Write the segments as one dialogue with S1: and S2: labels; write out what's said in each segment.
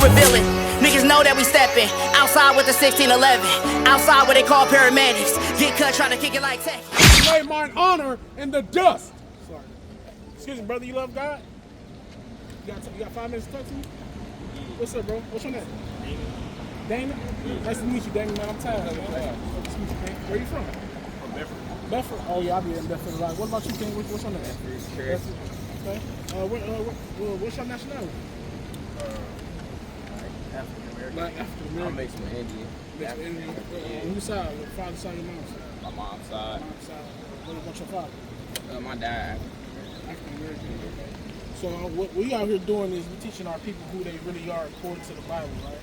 S1: revealing. Niggas know that we stepping. Outside with the 1611. Outside what they call paramedics. Get cut trying to kick it like tech.
S2: Lay mine honor in the dust. Sorry. Excuse me, brother, you love God? You got 5 minutes to talk to me? What's up, bro? What's your name? Dana? Nice to meet you, Dana, man. I'm tired of it. Nice to meet you, man. Where you from?
S3: From Bedford.
S2: Bedford? Oh, yeah, I'll be in Bedford a lot. What about you, King? What's your name?
S3: Bedford.
S2: Okay. What's your nationality?
S3: African-American.
S2: Like African-American.
S3: I'm mixed with Indian.
S2: Mixed with Indian. On whose side? What father's side, your mom's side?
S3: My mom's side.
S2: Mom's side. What about your father?
S3: My dad.
S2: African-American. Okay. So what we out here doing is we're teaching our people who they really are according to the Bible, right?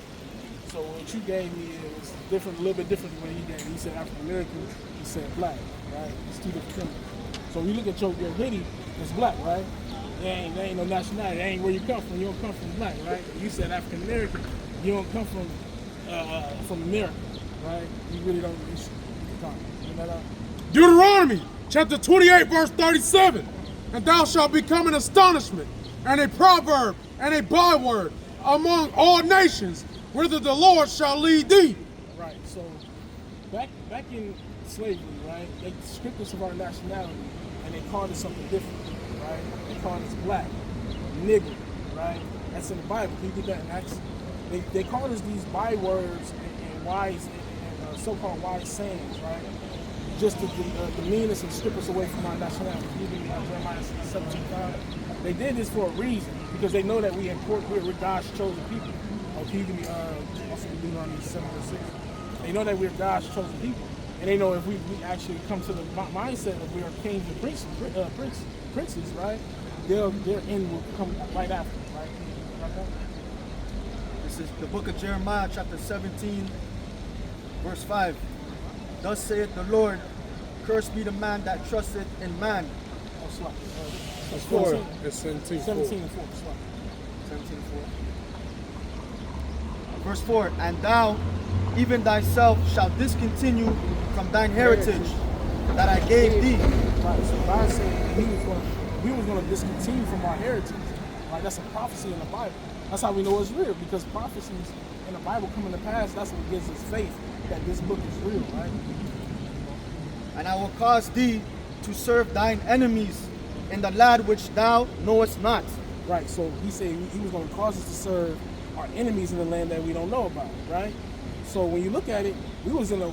S2: So what you gave me is different, a little bit different than what he gave me. He said African-American, he said black, right? It's two different things. So when you look at your hoodie, it's black, right? There ain't no nationality. That ain't where you come from. You don't come from black, right? You said African-American. You don't come from America, right? You really don't. You know that?
S4: Deuteronomy chapter 28 verse 37. And thou shalt become an astonishment and a proverb and a byword among all nations, whither the Lord shall lead thee.
S2: Right. So back in slavery, right? They stripped us of our nationality and they called us something different, right? They called us black, nigger, right? That's in the Bible. Can you get that in Acts? They called us these bywords and wise and so-called wise sayings, right? Just to demean us and strip us away from our nationality. Jeremiah 17:5. They did this for a reason, because they know that we're God's chosen people. Can you give me also Deuteronomy 7:6? They know that we're God's chosen people, and they know if we actually come to the mindset of we are kings and princes, right? Their end will come right after, right?
S5: This is the book of Jeremiah, chapter 17, verse 5. Thus saith the Lord, cursed be the man that trusteth in man.
S2: Oh, slap.
S4: It's 4. It's 17.
S2: 17 and 4. Slap.
S5: 17 and 4. Verse 4. And thou, even thyself, shalt discontinue from thine heritage that I gave thee.
S2: Right. So God said we was going to discontinue from our heritage. Right. That's a prophecy in the Bible. That's how we know it's real, because prophecies in the Bible coming to pass. That's what gives us faith that this book is real, right?
S5: And I will cause thee to serve thine enemies in the land which thou knowest not.
S2: Right. So he said he was going to cause us to serve our enemies in the land that we don't know about, right? So when you look at it, we was in the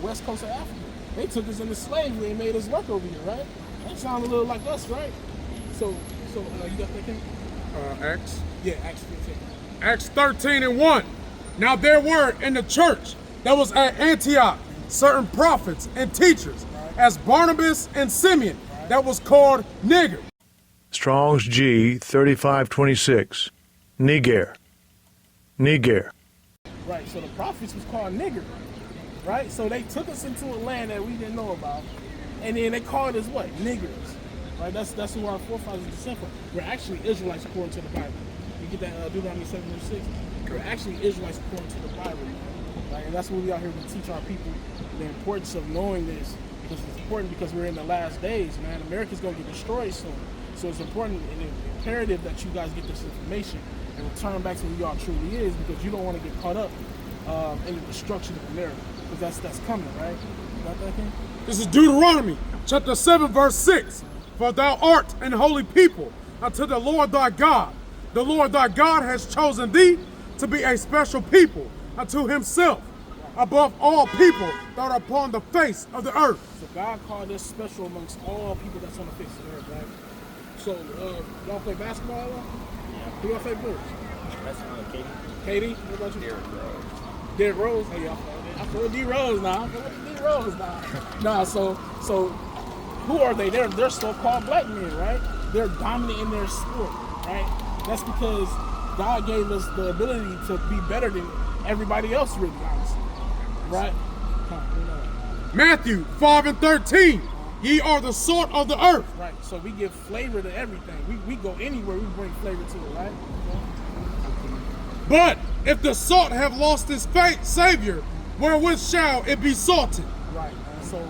S2: west coast of Africa. They took us into slavery and made us work over here, right? That sounds a little like us, right? So you got that, Ken?
S4: Acts.
S2: Yeah, Acts 15.
S4: Acts 13 and 1. Now there were in the church that was at Antioch certain prophets and teachers, as Barnabas and Simeon, that was called Niger.
S6: Strong's G 3526. Niger.
S2: Right, so the prophets was called nigger, right? So they took us into a land that we didn't know about, and then they called us what? Niggers, right? That's who our forefathers descend from. We're actually Israelites according to the Bible. You get that Deuteronomy 7:6? We're actually Israelites according to the Bible, right? And that's what we out here to teach our people the importance of knowing this, because it's important because we're in the last days, man. America's gonna get destroyed soon, so it's important and imperative that you guys get this information and return back to who y'all truly is, because you don't want to get caught up in the destruction of America, because that's coming, right? You got that, King?
S4: This is Deuteronomy chapter 7 verse 6. For thou art an holy people unto the Lord thy God. The Lord thy God has chosen thee to be a special people unto himself, above all people that are upon the face of the earth.
S2: So God called us special amongst all people that's on the face of the earth, right? So y'all play basketball a lot? Yeah. Who y'all favorite players?
S3: That's Katie.
S2: Katie? What about you?
S3: Derrick Rose.
S2: Derrick Rose? Hey, I feel D Rose now. Nah, so who are they? They're so-called black men, right? They're dominant in their sport, right? That's because God gave us the ability to be better than everybody else, really, honestly. Right?
S4: Matthew 5 and 13. Ye are the salt of the earth.
S2: Right. So we give flavor to everything. We go anywhere, we bring flavor to it, right?
S4: But if the salt have lost its savior, wherewith shall it be salted?
S2: Right. So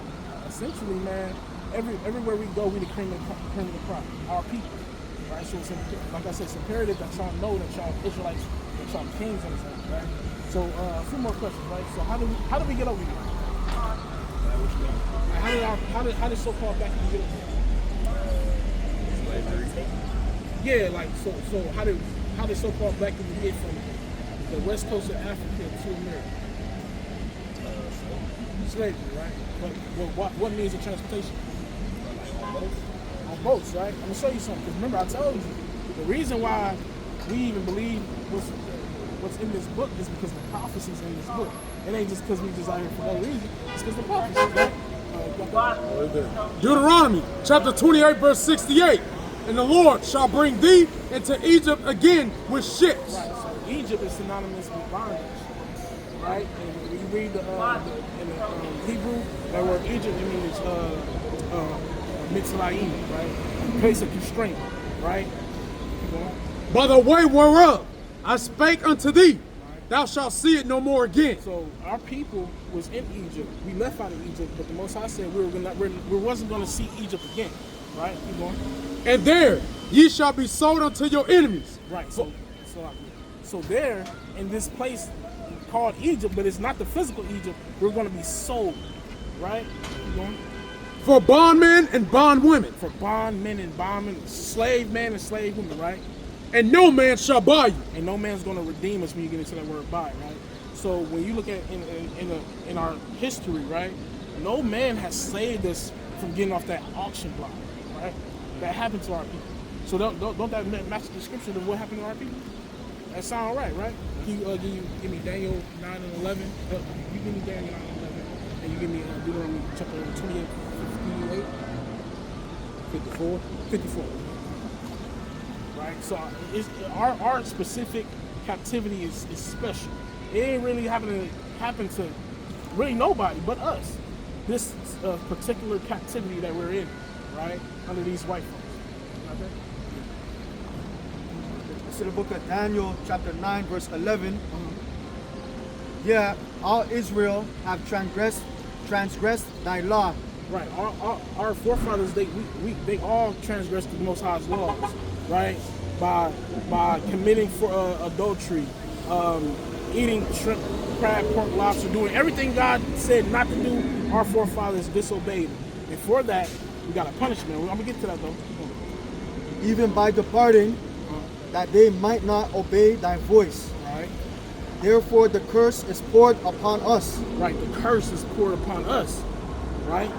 S2: essentially, man, everywhere we go, we the cream of the crop. Our people, right? So it's like I said, it's imperative that y'all know that y'all Israelites, that y'all kings in this land, right? So a few more questions, right? So how did we get over here? How did so-called black people get over here? Yeah, like so how did so-called black people get from the west coast of Africa to America? Slavery, right? What means of transportation? On boats, right? I'm gonna show you something. Because remember, I told you the reason why we even believe what's in this book is because the prophecies in this book. It ain't just because we just out here for no reason. It's because the prophecies, right?
S4: Deuteronomy chapter 28, verse 68. And the Lord shall bring thee into Egypt again with ships.
S2: Right. So Egypt is synonymous with bondage, right? And when you read in the Hebrew, that word Egypt, it means mitzrayim, right? Place of constraint, right?
S4: By the way whereof I spake unto thee, thou shalt see it no more again.
S2: So our people was in Egypt. We left out of Egypt, but the Most High said we wasn't going to see Egypt again, right? Keep going.
S4: And there ye shall be sold unto your enemies.
S2: Right. So there in this place called Egypt, but it's not the physical Egypt. We're going to be sold, right? Keep going.
S4: For bondmen and bondwomen.
S2: For bondmen and bondwomen, slave men and slave women, right?
S4: And no man shall buy you.
S2: And no man's going to redeem us when you get into that word buy, right? So when you look at in our history, right? No man has saved us from getting off that auction block, right? That happened to our people. So don't that match the description of what happened to our people? That sound right? Can you give me Daniel 9 and 11? You give me Daniel 9 and 11, and you give me Deuteronomy chapter 28, 58, 54. Right. So our specific captivity is special. It ain't really happen to really nobody but us. This particular captivity that we're in, right, under these white folks. Okay?
S5: It's in the book of Daniel, chapter 9, verse 11. Yeah, all Israel have transgressed thy law.
S2: Right. Our forefathers, they all transgressed the Most High's laws, right? By committing for adultery, eating shrimp, crab, pork, lobster, doing everything God said not to do. Our forefathers disobeyed him, and for that we got a punishment. I'm gonna get to that though.
S5: Even by departing, that they might not obey thy voice.
S2: Right.
S5: Therefore the curse is poured upon us.
S2: Right. The curse is poured upon us. Right.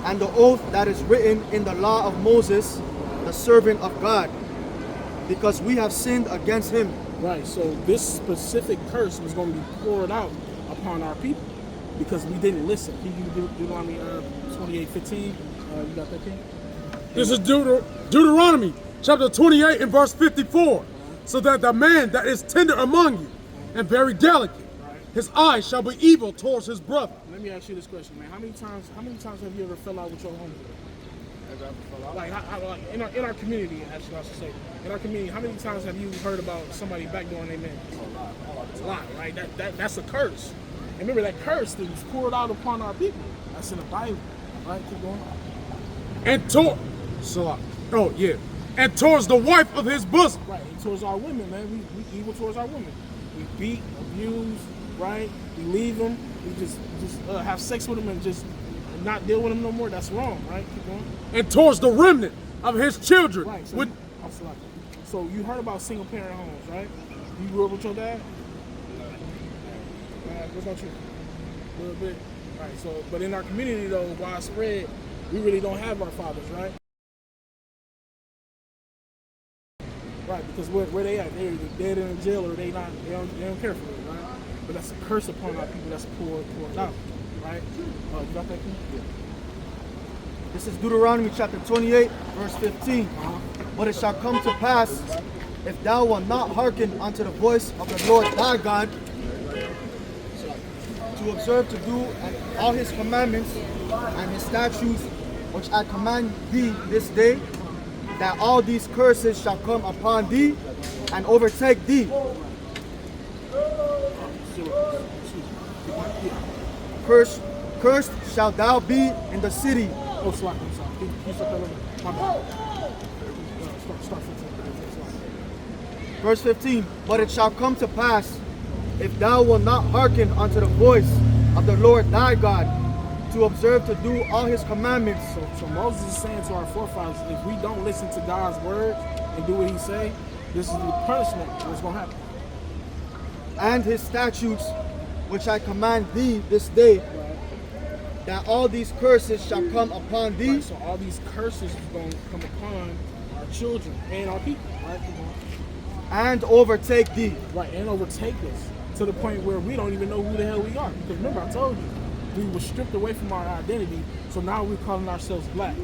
S5: And the oath that is written in the law of Moses, the servant of God, because we have sinned against him.
S2: Right. So this specific curse was going to be poured out upon our people because we didn't listen. Can you do Deuteronomy 28:15? You got that, King?
S4: This is Deuteronomy chapter 28 and verse 54. So that the man that is tender among you and very delicate, his eye shall be evil towards his brother.
S2: Let me ask you this question, man. How many times have you ever fell out with your homie? Like in our community, actually, I should say, in our community, how many times have you heard about somebody backdooring their man? It's a lot, right? That's a curse. And remember, that curse that was poured out upon our people. That's in the Bible, right? Keep going.
S4: And towards the wife of his bosom.
S2: Right, and towards our women, man. We evil towards our women. We beat, abuse, right? We leave them. We just have sex with them and just not deal with them no more. That's wrong, right? Keep going.
S4: And towards the remnant of his children.
S2: Right. So you heard about single parent homes, right? You grew up with your dad? What about you? A little bit. Right. So, but in our community though, widespread, we really don't have our fathers, right? Right, because where they at? They're either dead in jail or they don't care for it, right? But that's a curse upon our people that's poured out, right? You got that, King? Yeah.
S5: This is Deuteronomy chapter 28, verse 15. But it shall come to pass, if thou wilt not hearken unto the voice of the Lord thy God, to observe to do all his commandments and his statutes, which I command thee this day, that all these curses shall come upon thee and overtake thee. Cursed shalt thou be in the city.
S2: Oh, sorry. Can you stop that? My bad. Start. Start 15.
S5: Verse 15, but it shall come to pass, if thou wilt not hearken unto the voice of the Lord thy God, to observe to do all his commandments.
S2: So Moses is saying to our forefathers, if we don't listen to God's word and do what he say, this is the punishment that's going to happen.
S5: And his statutes, which I command thee this day, that all these curses shall come upon thee.
S2: Right, so all these curses is going to come upon our children and our people, right?
S5: And overtake thee.
S2: Right, and overtake us to the point where we don't even know who the hell we are. Because remember, I told you, we were stripped away from our identity, so now we're calling ourselves black.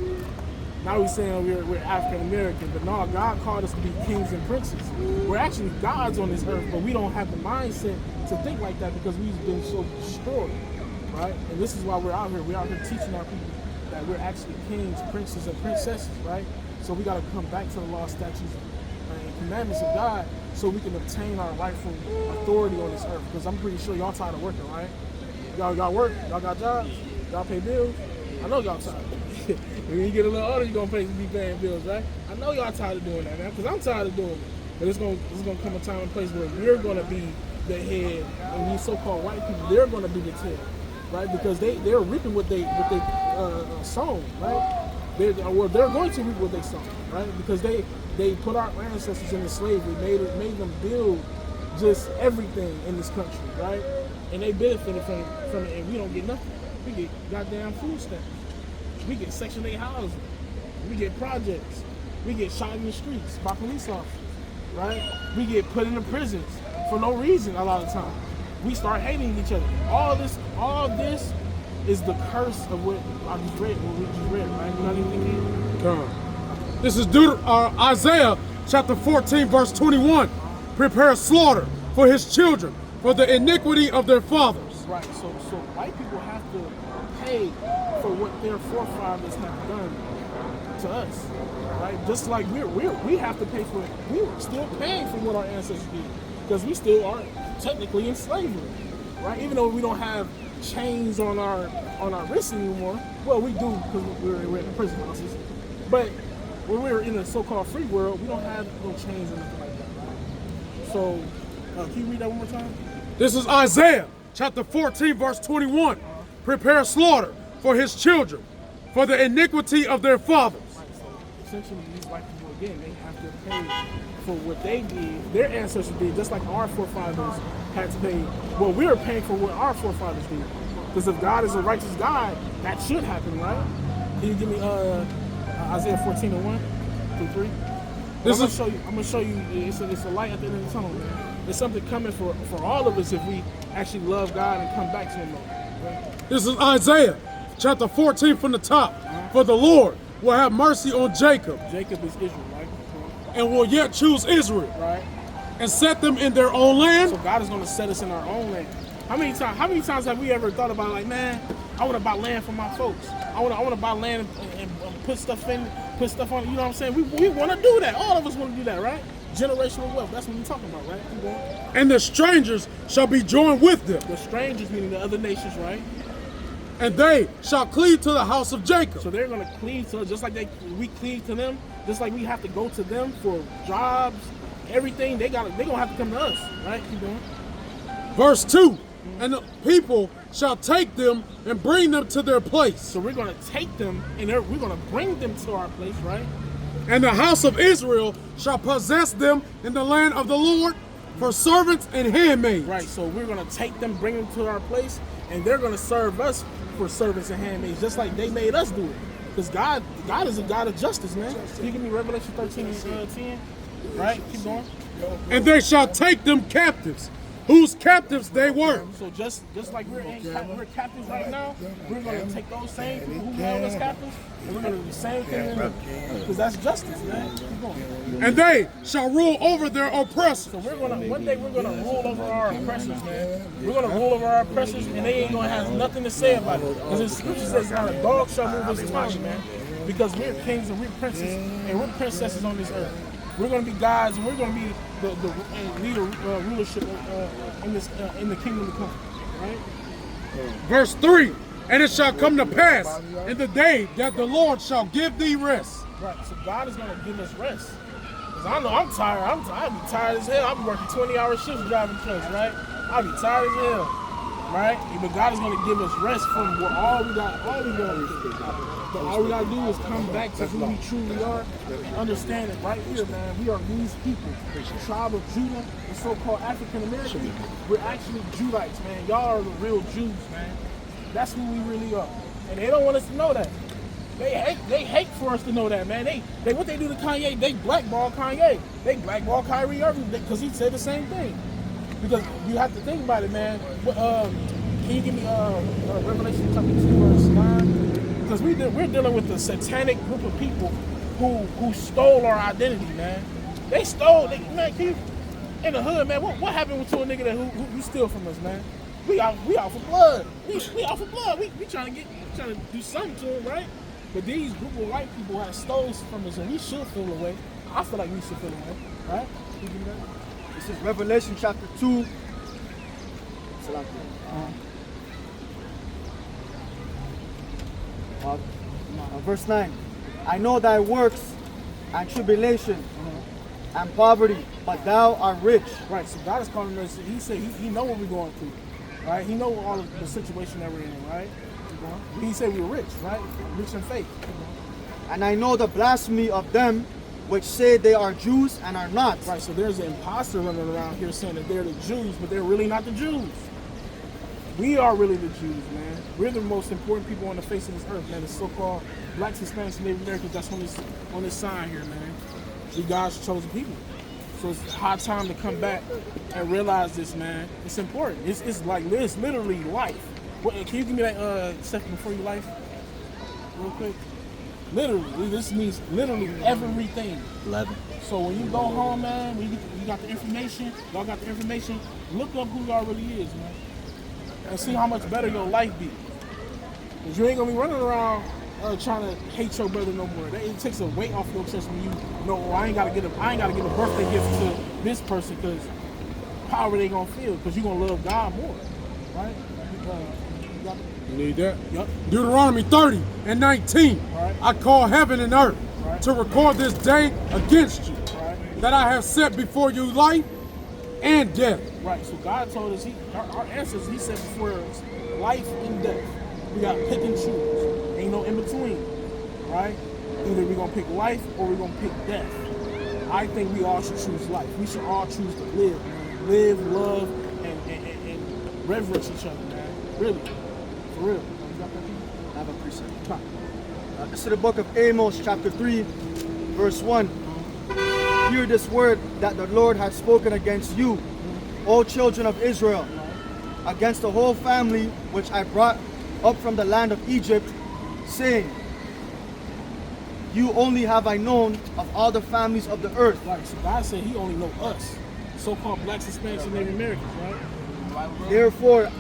S2: Now we're saying we're African American, but no, God called us to be kings and princes. We're actually gods on this earth, but we don't have the mindset to think like that because we've been so destroyed, right? And this is why we're out here. We're out here teaching our people that we're actually kings, princes, and princesses, right? So we got to come back to the law, statutes, and commandments of God so we can obtain our rightful authority on this earth. Because I'm pretty sure y'all tired of working, right? Y'all work, y'all got jobs, y'all pay bills. I know y'all tired. When you get a little older, you're gonna be paying bills, right? I know y'all tired of doing that, man, because I'm tired of doing it. But it's gonna come a time and place where we're gonna be the head, and these so-called white people, they're gonna be the tail, right? Because they're reaping what they sown, right? They're going to reap what they sown, right? Because they put our ancestors into slavery, made them build just everything in this country, right? And they benefited from it, and we don't get nothing. We get goddamn food stamps. We get Section 8 housing. We get projects. We get shot in the streets by police officers, right? We get put into prisons for no reason a lot of times. We start hating each other. All this is the curse of what I just read, what we just read, right? You know what I mean?
S4: This is Isaiah chapter 14, verse 21. Prepare slaughter for his children, for the iniquity of their fathers.
S2: Right, so white people have to pay for what their forefathers have done to us, right? Just like we have to pay for it. We're still paying for what our ancestors did because we still are technically in slavery, right? Even though we don't have chains on our wrists anymore. Well, we do because we're in the prison houses. But when we're in a so-called free world, we don't have no chains or nothing like that, right? So, can you read that one more time?
S4: This is Isaiah chapter 14, verse 21. Prepare slaughter for his children, for the iniquity of their fathers.
S2: Right, so essentially these white people, again, they have to pay for what they did, their ancestors did, just like our forefathers had to pay. Well, we're paying for what our forefathers did. Because if God is a righteous God, that should happen, right? Can you give me Isaiah 14:1 through 3? I'm gonna show you. It's a light at the end of the tunnel, man. There's something coming for all of us if we actually love God and come back to Him. Right?
S4: This is Isaiah chapter 14 from the top. For the Lord will have mercy on Jacob.
S2: Jacob is Israel, right?
S4: And will yet choose Israel.
S2: Right.
S4: And set them in their own land.
S2: So God is going to set us in our own land. How many times have we ever thought about, like, man, I want to buy land for my folks. I want to buy land and put stuff on it. You know what I'm saying? We want to do that. All of us want to do that, right? Generational wealth. That's what we're talking about, right? Keep going.
S4: And the strangers shall be joined with them.
S2: The strangers, meaning the other nations, right?
S4: And they shall cleave to the house of Jacob.
S2: So they're going to cleave to us, just like we cleave to them, just like we have to go to them for jobs, everything. They're going to have to come to us, right? Keep going.
S4: Verse 2. And the people shall take them and bring them to their place.
S2: So we're going to take them and we're going to bring them to our place, right?
S4: And the house of Israel shall possess them in the land of the Lord for servants and handmaids.
S2: Right, so we're going to take them, bring them to our place, and they're going to serve us for servants and handmaids, just like they made us do it. Because God is a God of justice, man. Can you give me Revelation 13 and 10? Right, keep going.
S4: And they shall take them captives, whose captives they were.
S2: So just like we're captives right now, we're going to take those same people who held us captives, and we're going to do the same thing, because that's justice, man. Keep going.
S4: And they shall rule over their oppressors.
S2: So one day we're gonna rule over our oppressors, man. We're gonna rule over our oppressors, and they ain't gonna have nothing to say about it. Because the scripture says, "Not a dog shall move his tongue," man. Because we're kings and we're princes and we're princesses on this earth. We're gonna be gods, and we're gonna be the leader rulership in the kingdom to come, right?
S4: Verse 3. And it shall come to pass in the day that the Lord shall give thee rest.
S2: Right. So God is gonna give us rest. Cause I know I'm tired. I be tired as hell. I be working 20-hour shifts driving trucks, right? I be tired as hell, right? But God is gonna give us rest from what all we got to do. But all we gotta do is come back to who we truly are. Understand it right here, man. We are these people, the tribe of Judah, the so-called African Americans. We're actually Judites, man. Y'all are the real Jews, man. That's who we really are, and they don't want us to know that. They hate for us to know that, man. They what they do to Kanye? They blackball Kanye. They blackball Kyrie Irving because he said the same thing. Because you have to think about it, man. Can you give me Revelation chapter 2 verse 9? Because we're dealing with a satanic group of people who stole our identity, man. They stole, man. Can you, in the hood, man? What happened to a nigga that who steal from us, man? We out for blood. We out for blood. We trying to do something to him, right? But these group of white people have stole from us, and we should feel away. I feel like we should feel away, right?
S5: This is Revelation chapter 2. Verse 9. I know thy works and tribulation and poverty, but thou art rich.
S2: Right, so God is calling us. He said he know what we're going through, right? He know all of the situation that we're in, right? He said we're rich, right? Rich in faith.
S5: And I know the blasphemy of them which say they are Jews and are not.
S2: Right, so there's an imposter running around here saying that they're the Jews, but they're really not the Jews. We are really the Jews, man. We're the most important people on the face of this earth, man. The so-called blacks, Hispanics, and Native Americans. That's on this sign here, man. We God's chosen people. So it's high time to come back and realize this, man. It's important. It's like this, literally life. Can you give me that second before you life, real quick? Literally, this means literally everything.
S3: 11.
S2: So when you go home, man, when you got the information, y'all got the information, look up who y'all really is, man. And see how much better your life be. Because you ain't gonna be running around trying to hate your brother no more. It takes a weight off your chest when you know, oh, I ain't gotta get a birthday gift to this person, because how are they gonna feel? Because you're gonna love God more, right?
S4: You need that?
S2: Yep.
S4: Deuteronomy 30 and 19.
S2: Right.
S4: I call heaven and earth
S2: Right.
S4: to record this day against you,
S2: Right.
S4: that I have set before you life and death.
S2: Right, so God told us, our ancestors, he said before us, life and death. We got to pick and choose. Ain't no in between, right? Either we're going to pick life or we're going to pick death. I think we all should choose life. We should all choose to live, man. Live, love, and reverence each other, man. Really, for real. You got that?
S5: I have a precept. This is the book of Amos, chapter 3, verse 1. Hear this word that the Lord hath spoken against you, O children of Israel, against the whole family which I brought up from the land of Egypt, saying, you only have I known of all the families of the earth.
S2: Right, so God said he only know us, so-called blacks, Hispanics, and Native Americans, right?
S5: Therefore,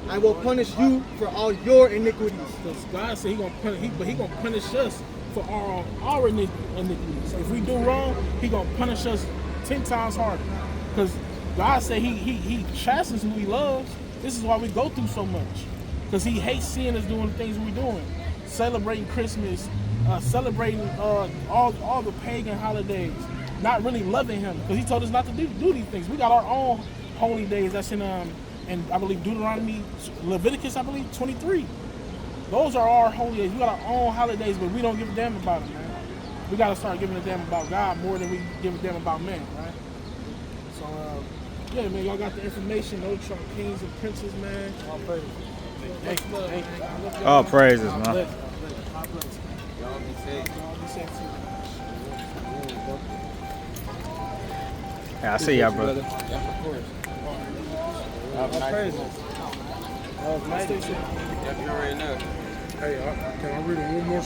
S5: I will punish you for all your iniquities.
S2: Because God said he gonna punish us for our iniquities. If we do wrong, he gonna punish us 10 times harder. Because God said he chastens who he loves. This is why we go through so much. Because he hates seeing us doing the things we're doing. Celebrating Christmas, celebrating all the pagan holidays. Not really loving him. Because he told us not to do these things. We got our own holy days. That's in I believe Deuteronomy, Leviticus, I believe, 23. Those are our holy days. We got our own holidays, but we don't give a damn about them, man. We got to start giving a damn about God more than we give a damn about men, right? So, yeah, man, y'all got the information. No Trump kings and princes, man. All praises.
S3: All praises, man.
S2: God bless.
S3: Y'all be safe.
S2: Y'all be safe, too.
S3: Yeah, I see y'all, brother.
S2: Yeah, of course.
S3: All praises.
S2: Nice to see you.
S3: You already know.
S4: Hey, can I read it one more